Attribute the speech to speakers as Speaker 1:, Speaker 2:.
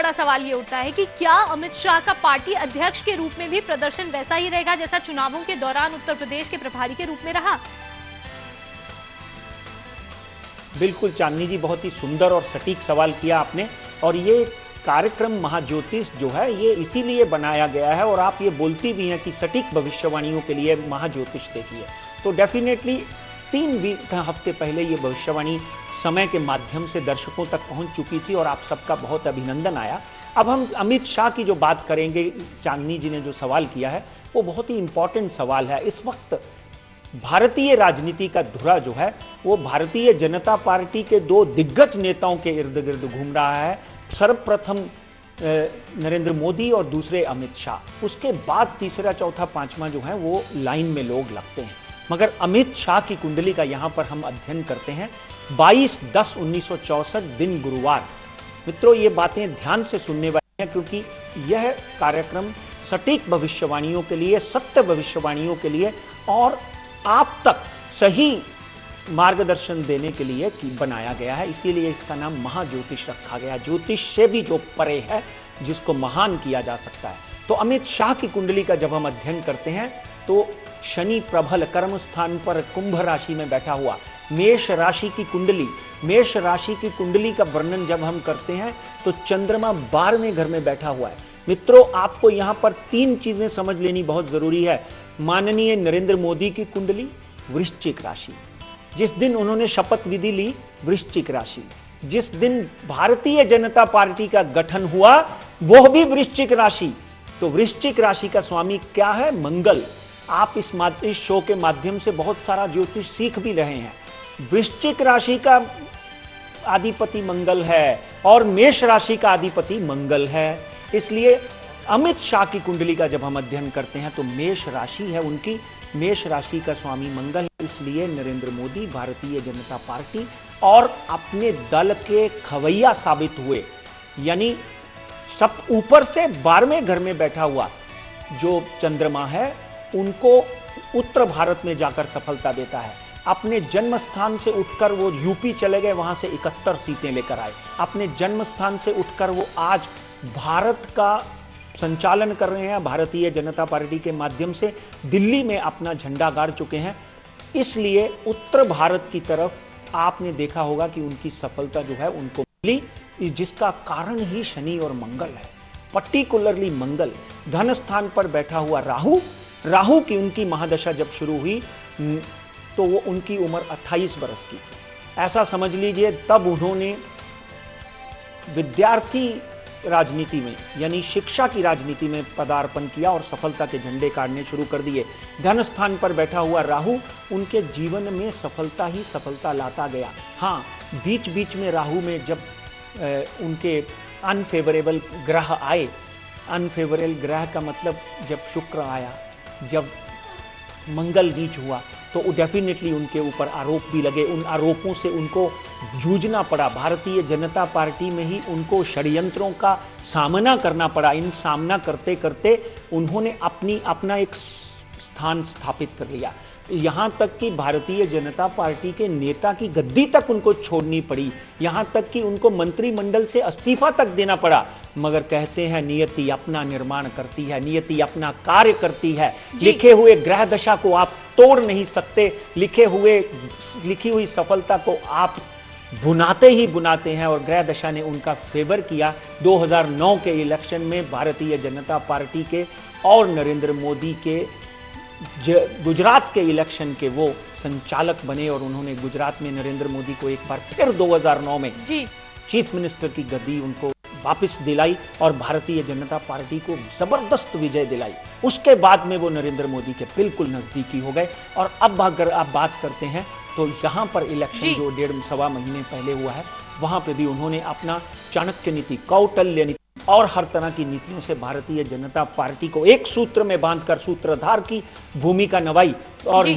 Speaker 1: बड़ा सवाल ये उठता है कि क्या अमित शाह का पार्टी अध्यक्ष के रूप में भी प्रदर्शन वैसा ही रहेगा जैसा चुनावों के दौरान उत्तर प्रदेश के प्रभारी के रूप में रहा?
Speaker 2: बिल्कुल चांदनी जी, बहुत ही सुंदर और सटीक सवाल किया आपने। और ये कार्यक्रम महाज्योतिष जो है ये इसीलिए बनाया गया है, और आप ये बोलती भी हैं कि सटीक भविष्यवाणियों के लिए महाज्योतिष देखिए, तो डेफिनेटली 3 हफ्ते पहले ये भविष्यवाणी समय के माध्यम से दर्शकों तक पहुंच चुकी थी और आप सबका बहुत अभिनंदन आया। अब हम अमित शाह की जो बात करेंगे, चांदनी जी ने जो सवाल किया है वो बहुत ही इंपॉर्टेंट सवाल है। इस वक्त भारतीय राजनीति का धुरा जो है वो भारतीय जनता पार्टी के 2 दिग्गज नेताओं के इर्द गिर्द घूम रहा है। सर्वप्रथम नरेंद्र मोदी और दूसरे अमित शाह, उसके बाद तीसरा चौथा पांचवा जो है वो लाइन में लोग लगते हैं। मगर अमित शाह की कुंडली का यहां पर हम अध्ययन करते हैं। 22/10/1964 दिन गुरुवार। मित्रों, ये बातें ध्यान से सुनने वाली हैं क्योंकि यह कार्यक्रम सटीक भविष्यवाणियों के लिए, सत्य भविष्यवाणियों के लिए और आप तक सही मार्गदर्शन देने के लिए बनाया गया है। इसीलिए इसका नाम महाज्योतिष रखा गया। ज्योतिष से भी जो परे है, जिसको महान किया जा सकता है। तो अमित शाह की कुंडली का जब हम अध्ययन करते हैं तो शनि प्रबल कर्म स्थान पर कुंभ राशि में बैठा हुआ, मेष राशि की कुंडली, मेष राशि की कुंडली का वर्णन जब हम करते हैं तो चंद्रमा 12वें घर में बैठा हुआ है। मित्रों, आपको यहां पर 3 चीजें समझ लेनी बहुत जरूरी है। माननीय नरेंद्र मोदी की कुंडली वृश्चिक राशि, जिस दिन उन्होंने शपथ विधि ली वृश्चिक राशि, जिस दिन भारतीय जनता पार्टी का गठन हुआ वह भी वृश्चिक राशि। तो वृश्चिक राशि का स्वामी क्या है? मंगल। आप इस शो के माध्यम से बहुत सारा ज्योतिष सीख भी रहे हैं। वृश्चिक राशि का अधिपति मंगल है और मेष राशि का अधिपति मंगल है। इसलिए अमित शाह की कुंडली का जब हम अध्ययन करते हैं तो मेष राशि है उनकी, मेष राशि का स्वामी मंगल है। इसलिए नरेंद्र मोदी भारतीय जनता पार्टी और अपने दल के खवैया साबित हुए। यानी सब ऊपर से 12वें घर में बैठा हुआ जो चंद्रमा है उनको उत्तर भारत में जाकर सफलता देता है। अपने जन्म स्थान से उठकर वो यूपी चले गए, वहां से 71 सीटें लेकर आए। अपने जन्म स्थान से उठकर वो आज भारत का संचालन कर रहे हैं, भारतीय जनता पार्टी के माध्यम से दिल्ली में अपना झंडा गाड़ चुके हैं। इसलिए उत्तर भारत की तरफ आपने देखा होगा कि उनकी सफलता जो है उनको मिली, जिसका कारण ही शनि और मंगल है। पर्टिकुलरली मंगल, धन स्थान पर बैठा हुआ राहु की उनकी महादशा जब शुरू हुई तो वो उनकी उम्र 28 वर्ष की थी। ऐसा समझ लीजिए तब उन्होंने विद्यार्थी राजनीति में यानी शिक्षा की राजनीति में पदार्पण किया और सफलता के झंडे गाड़ने शुरू कर दिए। धन स्थान पर बैठा हुआ राहु उनके जीवन में सफलता ही सफलता लाता गया। हाँ, बीच बीच में राहु में जब उनके अनफेवरेबल ग्रह आए, अनफेवरेबल ग्रह का मतलब जब शुक्र आया, जब मंगल नीच हुआ, तो डेफिनेटली उनके ऊपर आरोप भी लगे। उन आरोपों से उनको जूझना पड़ा। भारतीय जनता पार्टी में ही उनको षड्यंत्रों का सामना करना पड़ा। इन सामना करते करते उन्होंने अपना एक स्थान स्थापित कर लिया। यहाँ तक कि भारतीय जनता पार्टी के नेता की गद्दी तक उनको छोड़नी पड़ी, यहाँ तक कि उनको मंत्रिमंडल से इस्तीफा तक देना पड़ा। मगर कहते हैं नियति अपना निर्माण करती है, नियति अपना कार्य करती है। लिखे हुए ग्रह दशा को आप तोड़ नहीं सकते, लिखी हुई सफलता को आप बुनाते ही बुनाते हैं। और ग्रह दशा ने उनका फेवर किया। 2009 के इलेक्शन में भारतीय जनता पार्टी के और नरेंद्र मोदी के गुजरात के इलेक्शन के वो संचालक बने और उन्होंने गुजरात में नरेंद्र मोदी को एक बार फिर 2009 में चीफ मिनिस्टर की गद्दी उनको वापस दिलाई और भारतीय जनता पार्टी को जबरदस्त विजय दिलाई। उसके बाद में वो नरेंद्र मोदी के बिल्कुल नजदीकी हो गए। और अब अगर आप बात करते हैं तो यहाँ पर इलेक्शन जो 1.5-1.25 महीने पहले हुआ है, वहां पे भी उन्होंने अपना चाणक्य नीति, कौटिल्य नीति और हर तरह की नीतियों से भारतीय जनता पार्टी को एक सूत्र में बांधकर सूत्रधार की भूमिका निभाई और